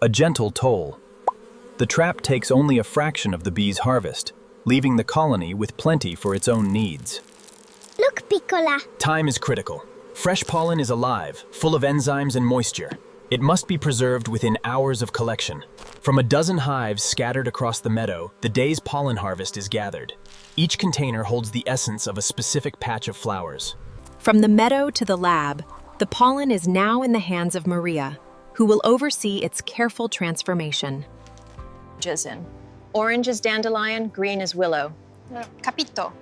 A gentle toll. The trap takes only a fraction of the bee's harvest, leaving the colony with plenty for its own needs. Look, Piccola. Time is critical. Fresh pollen is alive, full of enzymes and moisture. It must be preserved within hours of collection. From a dozen hives scattered across the meadow, the day's pollen harvest is gathered. Each container holds the essence of a specific patch of flowers. From the meadow to the lab, the pollen is now in the hands of Maria, who will oversee its careful transformation. Orange is dandelion, green is willow. Capito.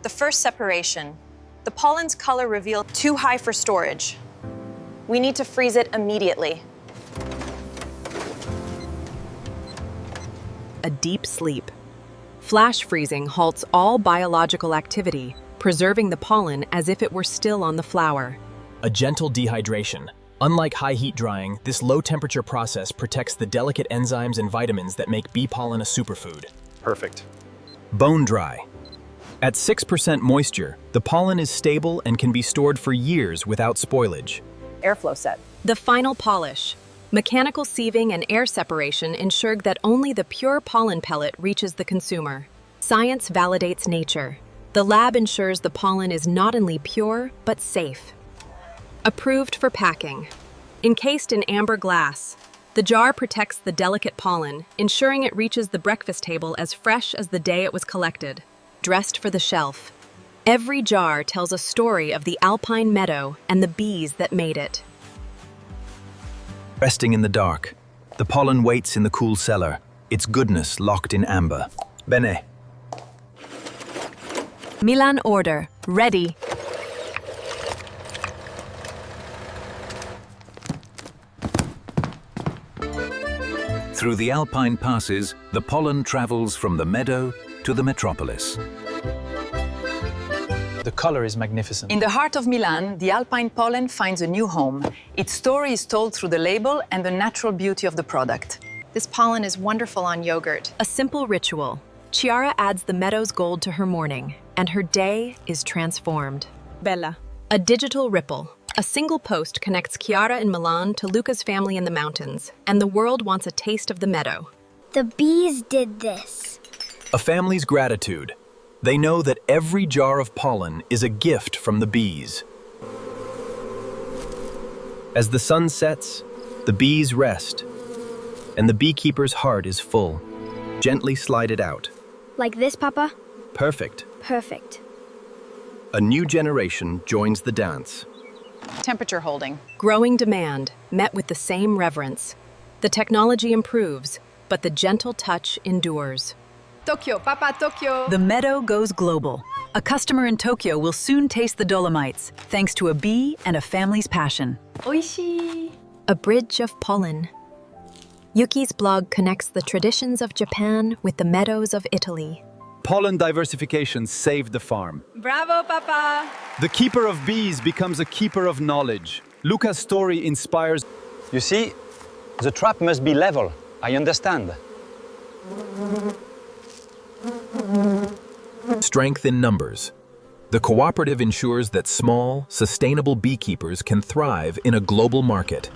The first separation. The pollen's color reveal too high for storage. We need to freeze it immediately. A deep sleep. Flash freezing halts all biological activity, preserving the pollen as if it were still on the flower. A gentle dehydration. Unlike high heat drying, this low temperature process protects the delicate enzymes and vitamins that make bee pollen a superfood. Perfect. Bone dry. At 6% moisture, the pollen is stable and can be stored for years without spoilage. Airflow set. The final polish. Mechanical sieving and air separation ensure that only the pure pollen pellet reaches the consumer. Science validates nature. The lab ensures the pollen is not only pure, but safe. Approved for packing. Encased in amber glass, the jar protects the delicate pollen, ensuring it reaches the breakfast table as fresh as the day it was collected. Dressed for the shelf. Every jar tells a story of the alpine meadow and the bees that made it. Resting in the dark, the pollen waits in the cool cellar, its goodness locked in amber. Bene. Milan order. Ready. Through the alpine passes, the pollen travels from the meadow to the metropolis. The color is magnificent. In the heart of Milan, the alpine pollen finds a new home. Its story is told through the label and the natural beauty of the product. This pollen is wonderful on yogurt. A simple ritual. Chiara adds the meadow's gold to her morning, and her day is transformed. Bella. A digital ripple. A single post connects Chiara in Milan to Luca's family in the mountains, and the world wants a taste of the meadow. The bees did this. A family's gratitude. They know that every jar of pollen is a gift from the bees. As the sun sets, the bees rest, and the beekeeper's heart is full. Gently slide it out. Like this, Papa? Perfect. Perfect. A new generation joins the dance. Temperature holding. Growing demand, met with the same reverence. The technology improves, but the gentle touch endures. Tokyo, Papa, Tokyo. The meadow goes global. A customer in Tokyo will soon taste the Dolomites, thanks to a bee and a family's passion. Oishii. A bridge of pollen. Yuki's blog connects the traditions of Japan with the meadows of Italy. Pollen diversification saved the farm. Bravo, Papa. The keeper of bees becomes a keeper of knowledge. Luca's story inspires. You see, the trap must be level. I understand. Strength in numbers. The cooperative ensures that small, sustainable beekeepers can thrive in a global market.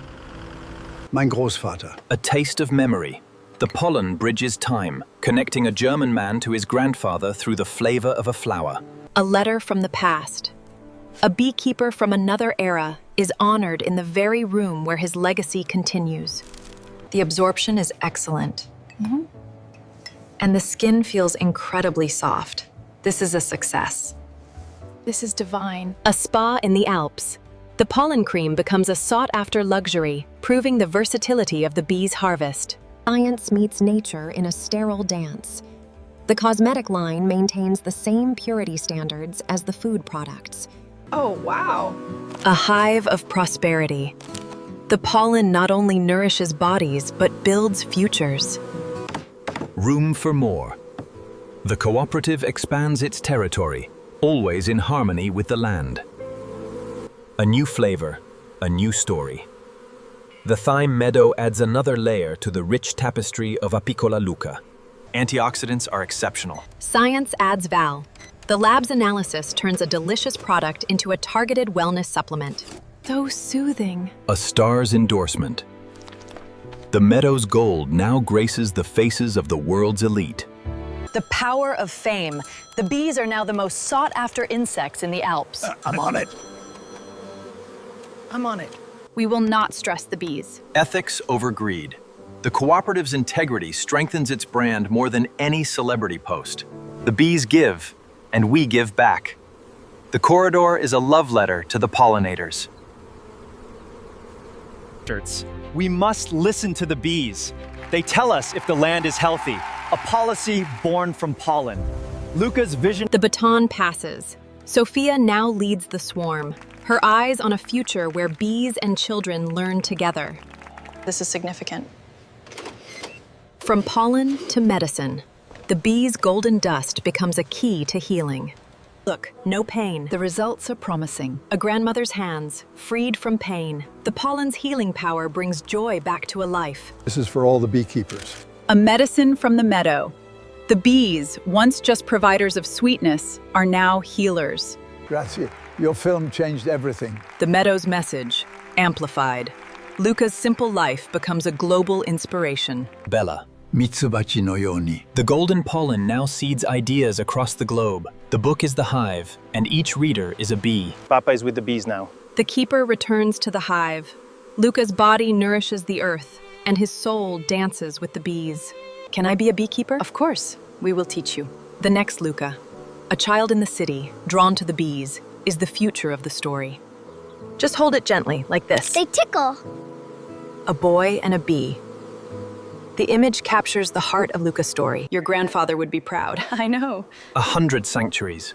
Mein Großvater. A taste of memory. The pollen bridges time, connecting a German man to his grandfather through the flavor of a flower. A letter from the past. A beekeeper from another era is honored in the very room where his legacy continues. The absorption is excellent. And the skin feels incredibly soft. This is a success. This is divine. A spa in the Alps. The pollen cream becomes a sought-after luxury, proving the versatility of the bee's harvest. Science meets nature in a sterile dance. The cosmetic line maintains the same purity standards as the food products. Oh, wow. A hive of prosperity. The pollen not only nourishes bodies, but builds futures. Room for more. The cooperative expands its territory, always in harmony with the land. A new flavor, a new story. The thyme meadow adds another layer to the rich tapestry of Apicola Luca. Antioxidants are exceptional. Science adds Val. The lab's analysis turns a delicious product into a targeted wellness supplement. So soothing. A star's endorsement. The meadow's gold now graces the faces of the world's elite. The power of fame. The bees are now the most sought-after insects in the Alps. I'm on it. I'm on it. We will not stress the bees. Ethics over greed. The cooperative's integrity strengthens its brand more than any celebrity post. The bees give, and we give back. The corridor is a love letter to the pollinators. We must listen to the bees. They tell us if the land is healthy. A policy born from pollen. Luca's vision. The baton passes. Sophia now leads the swarm, her eyes on a future where bees and children learn together. This is significant. From pollen to medicine, the bee's golden dust becomes a key to healing. Look, no pain. The results are promising. A grandmother's hands, freed from pain. The pollen's healing power brings joy back to a life. This is for all the beekeepers. A medicine from the meadow. The bees, once just providers of sweetness, are now healers. Grazie. Your film changed everything. The meadow's message, amplified. Luca's simple life becomes a global inspiration. Bella. Mitsubachi no yoni. The golden pollen now seeds ideas across the globe. The book is the hive, and each reader is a bee. Papa is with the bees now. The keeper returns to the hive. Luca's body nourishes the earth, and his soul dances with the bees. Can I be a beekeeper? Of course, we will teach you. The next Luca, a child in the city, drawn to the bees, is the future of the story. Just hold it gently, like this. They tickle. A boy and a bee. The image captures the heart of Luca's story. Your grandfather would be proud. I know. 100 sanctuaries.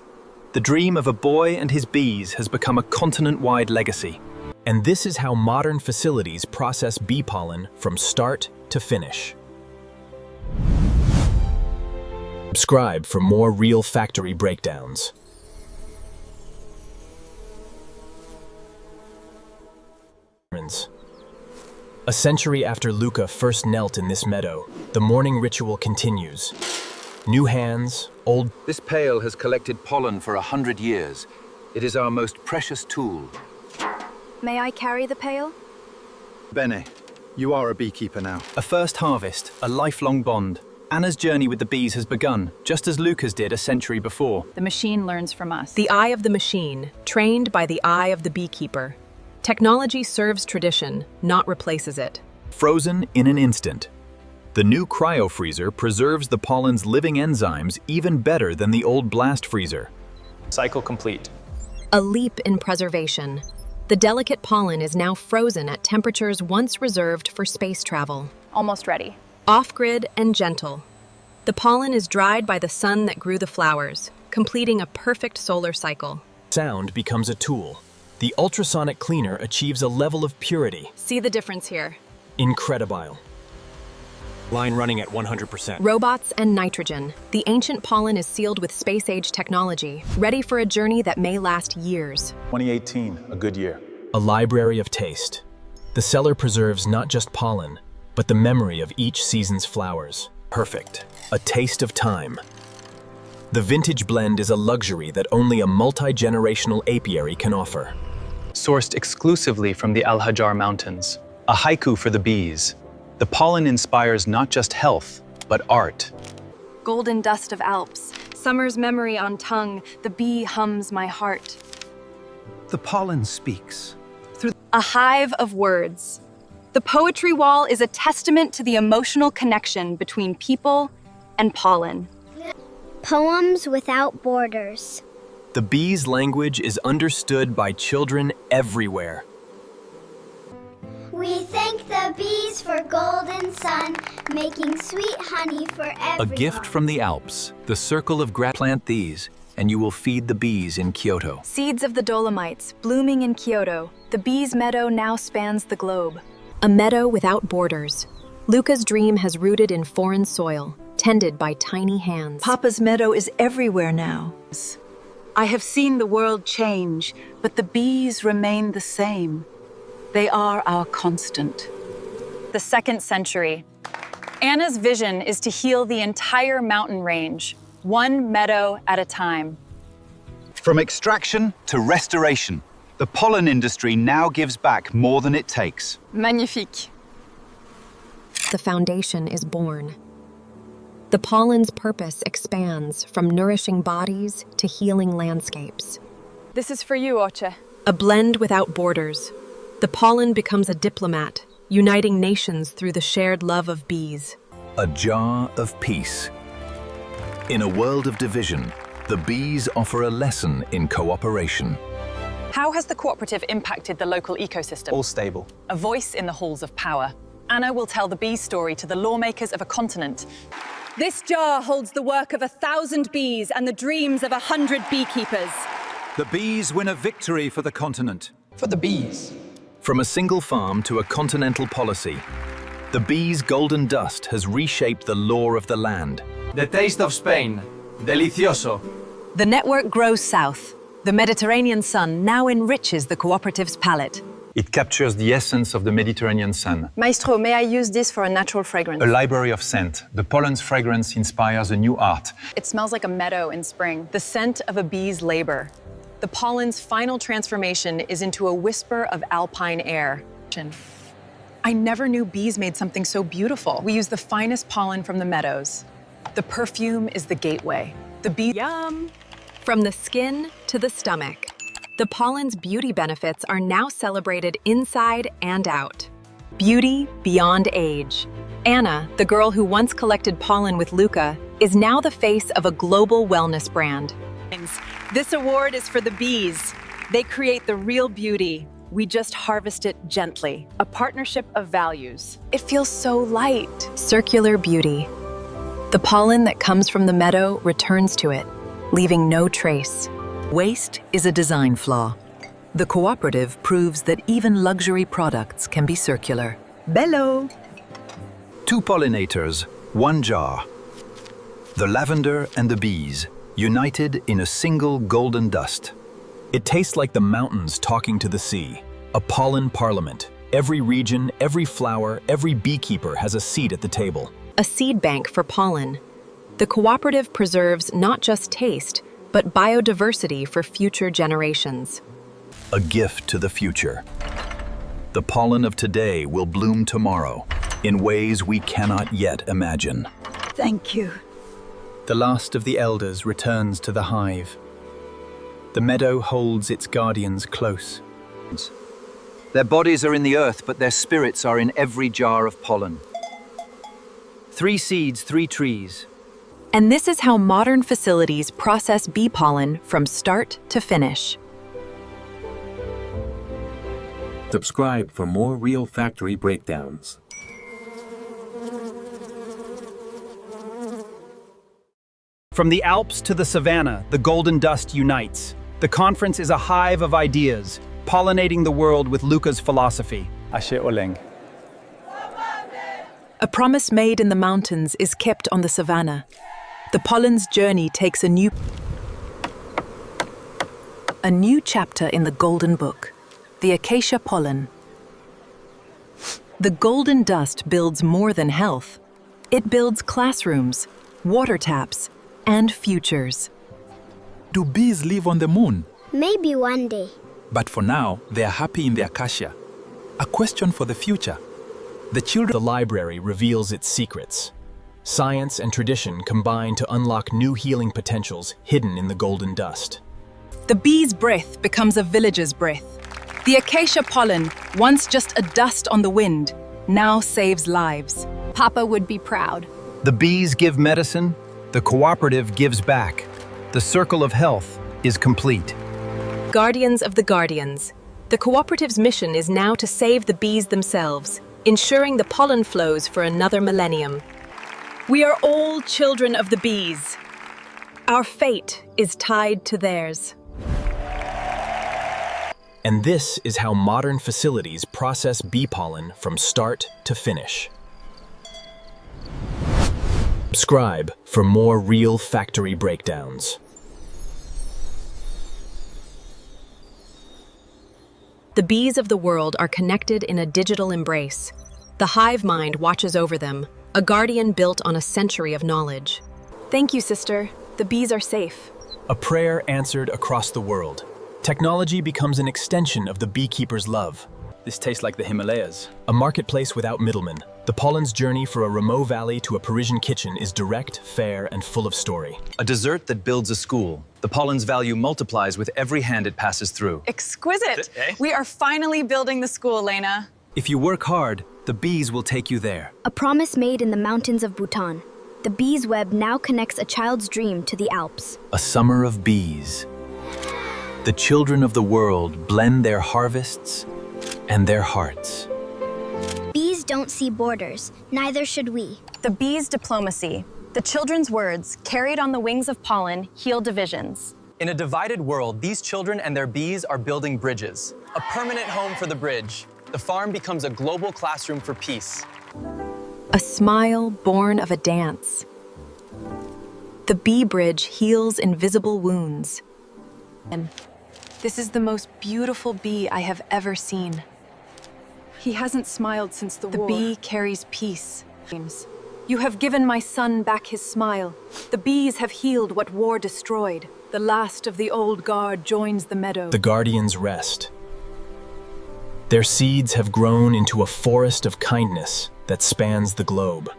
The dream of a boy and his bees has become a continent-wide legacy. And this is how modern facilities process bee pollen from start to finish. Subscribe for more real factory breakdowns. A century after Luca first knelt in this meadow, the morning ritual continues. New hands, old... This pail has collected pollen for 100 years. It is our most precious tool. May I carry the pail? Bene, you are a beekeeper now. A first harvest, a lifelong bond. Anna's journey with the bees has begun, just as Luca's did a century before. The machine learns from us. The eye of the machine, trained by the eye of the beekeeper. Technology serves tradition, not replaces it. Frozen in an instant. The new cryofreezer preserves the pollen's living enzymes even better than the old blast freezer. Cycle complete. A leap in preservation. The delicate pollen is now frozen at temperatures once reserved for space travel. Almost ready. Off-grid and gentle. The pollen is dried by the sun that grew the flowers, completing a perfect solar cycle. Sound becomes a tool. The ultrasonic cleaner achieves a level of purity. See the difference here. Incredible. Line running at 100%. Robots and nitrogen. The ancient pollen is sealed with space-age technology, ready for a journey that may last years. 2018, a good year. A library of taste. The cellar preserves not just pollen, but the memory of each season's flowers. Perfect. A taste of time. The vintage blend is a luxury that only a multi-generational apiary can offer. Sourced exclusively from the Al Hajar Mountains. A haiku for the bees. The pollen inspires not just health, but art. Golden dust of Alps. Summer's memory on tongue. The bee hums my heart. The pollen speaks. A hive of words. The poetry wall is a testament to the emotional connection between people and pollen. Poems without borders. The bee's language is understood by children everywhere. We thank the bees for golden sun, making sweet honey for everyone. A gift from the Alps, the circle of gratitude. Plant these, and you will feed the bees in Kyoto. Seeds of the Dolomites, blooming in Kyoto. The bees' meadow now spans the globe. A meadow without borders. Luca's dream has rooted in foreign soil, tended by tiny hands. Papa's meadow is everywhere now. I have seen the world change, but the bees remain the same. They are our constant. The 2nd century. Anna's vision is to heal the entire mountain range, one meadow at a time. From extraction to restoration, the pollen industry now gives back more than it takes. Magnifique. the foundation is born. The pollen's purpose expands from nourishing bodies to healing landscapes. This is for you, Oche. A blend without borders, the pollen becomes a diplomat, uniting nations through the shared love of bees. A jar of peace. In a world of division, the bees offer a lesson in cooperation. How has the cooperative impacted the local ecosystem? All stable. A voice in the halls of power. Anna will tell the bee story to the lawmakers of a continent. This jar holds the work of 1,000 bees and the dreams of 100 beekeepers. The bees win a victory for the continent. For the bees. From a single farm to a continental policy, the bees' golden dust has reshaped the law of the land. The taste of Spain. Delicioso. The network grows south. The Mediterranean sun now enriches the cooperative's palate. It captures the essence of the Mediterranean sun. Maestro, may I use this for a natural fragrance? A library of scent. The pollen's fragrance inspires a new art. It smells like a meadow in spring. The scent of a bee's labor. The pollen's final transformation is into a whisper of alpine air. I never knew bees made something so beautiful. We use the finest pollen from the meadows. The perfume is the gateway. The bee. Yum! From the skin to the stomach, the pollen's beauty benefits are now celebrated inside and out. Beauty beyond age. Anna, the girl who once collected pollen with Luca, is now the face of a global wellness brand. This award is for the bees. They create the real beauty. We just harvest it gently. A partnership of values. It feels so light. Circular beauty. The pollen that comes from the meadow returns to it, leaving no trace. Waste is a design flaw. The cooperative proves that even luxury products can be circular. Bello! 2 pollinators, 1 jar. The lavender and the bees, united in a single golden dust. It tastes like the mountains talking to the sea. A pollen parliament. Every region, every flower, every beekeeper has a seat at the table. A seed bank for pollen. The cooperative preserves not just taste, but biodiversity for future generations. A gift to the future. The pollen of today will bloom tomorrow in ways we cannot yet imagine. Thank you. The last of the elders returns to the hive. The meadow holds its guardians close. Their bodies are in the earth, but their spirits are in every jar of pollen. 3 seeds, 3 trees. And this is how modern facilities process bee pollen from start to finish. Subscribe for more real factory breakdowns. From the Alps to the savannah, the golden dust unites. The conference is a hive of ideas, pollinating the world with Luca's philosophy. Ashe Oleng. A promise made in the mountains is kept on the savannah. The pollen's journey takes a new chapter in the Golden Book, the acacia pollen. The golden dust builds more than health. It builds classrooms, water taps, and futures. Do bees live on the moon? Maybe one day. But for now, they are happy in the acacia. A question for the future. The library reveals its secrets. Science and tradition combine to unlock new healing potentials hidden in the golden dust. The bee's breath becomes a villager's breath. The acacia pollen, once just a dust on the wind, now saves lives. Papa would be proud. The bees give medicine, the cooperative gives back. The circle of health is complete. Guardians of the guardians. The cooperative's mission is now to save the bees themselves, ensuring the pollen flows for another millennium. We are all children of the bees. Our fate is tied to theirs. And this is how modern facilities process bee pollen from start to finish. Subscribe for more real factory breakdowns. The bees of the world are connected in a digital embrace. The hive mind watches over them, a guardian built on a century of knowledge. Thank you, sister. The bees are safe. A prayer answered across the world. Technology becomes an extension of the beekeeper's love. This tastes like the Himalayas. A marketplace without middlemen. The pollen's journey for a remote valley to a Parisian kitchen is direct, fair, and full of story. A dessert that builds a school. The pollen's value multiplies with every hand it passes through. Exquisite! We are finally building the school, Lena. If you work hard, the bees will take you there. A promise made in the mountains of Bhutan. The bee's web now connects a child's dream to the Alps. A summer of bees. The children of the world blend their harvests and their hearts. Bees don't see borders, neither should we. The bee's diplomacy. The children's words, carried on the wings of pollen, heal divisions. In a divided world, these children and their bees are building bridges. A permanent home for the bridge. The farm becomes a global classroom for peace. A smile born of a dance. The bee bridge heals invisible wounds. And this is the most beautiful bee I have ever seen. He hasn't smiled since the war. The bee carries peace. You have given my son back his smile. The bees have healed what war destroyed. The last of the old guard joins the meadow. The guardians rest. Their seeds have grown into a forest of kindness that spans the globe.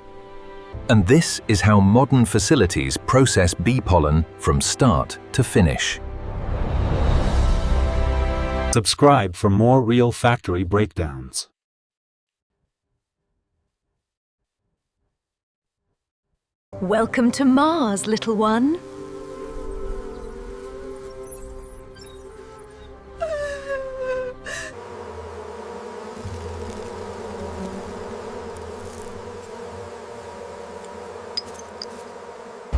And this is how modern facilities process bee pollen from start to finish. Subscribe for more real factory breakdowns. Welcome to Mars, little one.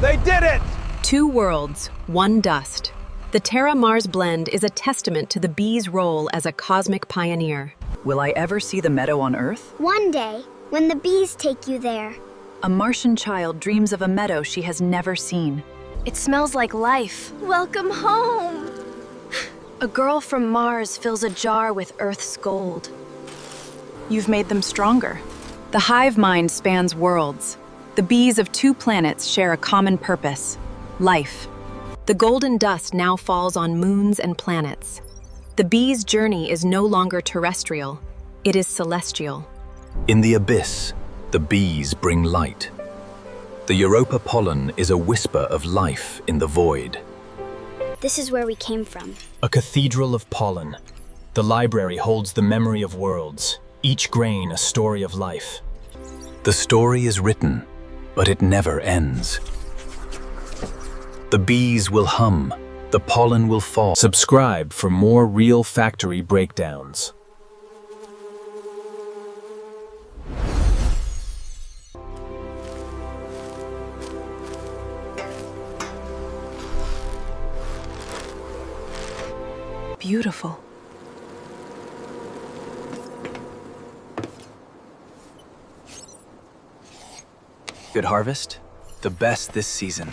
They did it! 2 worlds, 1 dust. The Terra-Mars blend is a testament to the bee's role as a cosmic pioneer. Will I ever see the meadow on Earth? One day, when the bees take you there. A Martian child dreams of a meadow she has never seen. It smells like life. Welcome home! A girl from Mars fills a jar with Earth's gold. You've made them stronger. The hive mind spans worlds. The bees of 2 planets share a common purpose: life. The golden dust now falls on moons and planets. The bee's journey is no longer terrestrial, it is celestial. In the abyss, the bees bring light. The Europa pollen is a whisper of life in the void. This is where we came from. A cathedral of pollen. The library holds the memory of worlds, each grain a story of life. The story is written, but it never ends. The bees will hum, the pollen will fall. Subscribe for more real factory breakdowns. Beautiful. Good harvest, the best this season.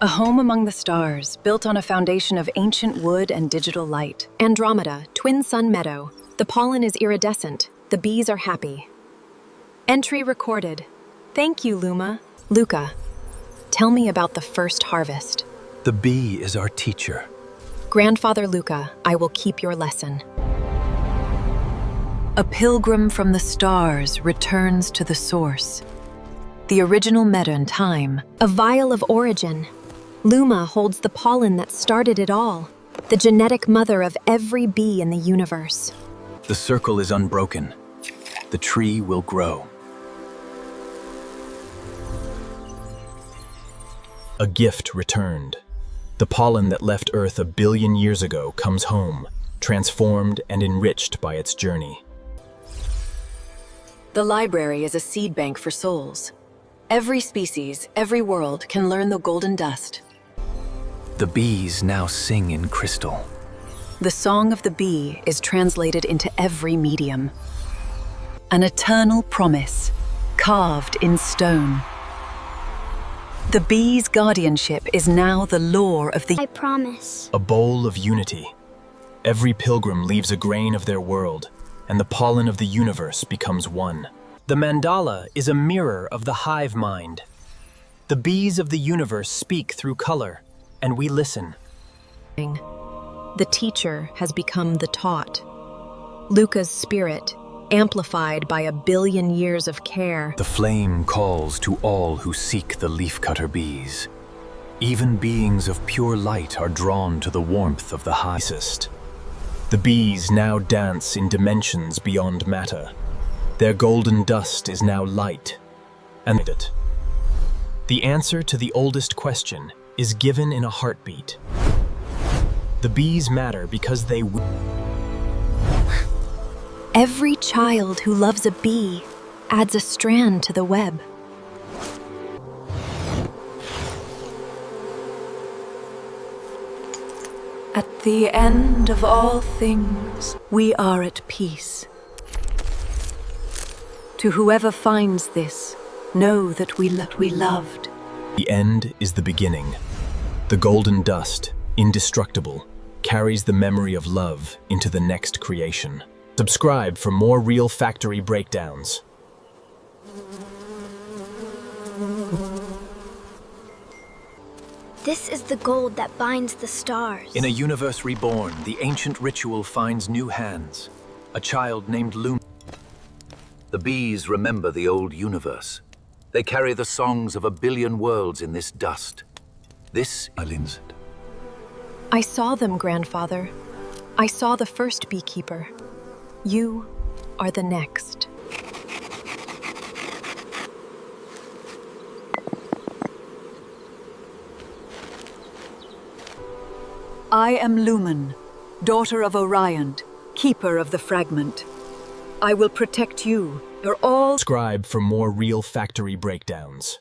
A home among the stars, built on a foundation of ancient wood and digital light. Andromeda, twin sun meadow. The pollen is iridescent. The bees are happy. Entry recorded. Thank you, Luma. Luca, tell me about the first harvest. The bee is our teacher. Grandfather Luca, I will keep your lesson. A pilgrim from the stars returns to the source. The original meta in time. A vial of origin. Luma holds the pollen that started it all, the genetic mother of every bee in the universe. The circle is unbroken. The tree will grow. A gift returned. The pollen that left Earth 1 billion years ago comes home, transformed and enriched by its journey. The library is a seed bank for souls. Every species, every world can learn the golden dust. The bees now sing in crystal. The song of the bee is translated into every medium. An eternal promise, carved in stone. The bee's guardianship is now the law of the... I promise. A bowl of unity. Every pilgrim leaves a grain of their world, and the pollen of the universe becomes one. The mandala is a mirror of the hive mind. The bees of the universe speak through color, and we listen. The teacher has become the taught. Luca's spirit, amplified by 1 billion years of care. The flame calls to all who seek the leafcutter bees. Even beings of pure light are drawn to the warmth of the hive. The bees now dance in dimensions beyond matter. Their golden dust is now light, and it. The answer to the oldest question is given in a heartbeat. The bees matter because they Every child who loves a bee adds a strand to the web. At the end of all things, we are at peace. To whoever finds this, know that we loved. The end is the beginning. The golden dust, indestructible, carries the memory of love into the next creation. Subscribe for more real factory breakdowns. This is the gold that binds the stars. In a universe reborn, the ancient ritual finds new hands. A child named Lumen. The bees remember the old universe. They carry the songs of 1 billion worlds in this dust. This is... I saw them, Grandfather. I saw the first beekeeper. You are the next. I am Lumen, daughter of Orion, keeper of the fragment. I will protect you. You're all... Subscribe for more real factory breakdowns.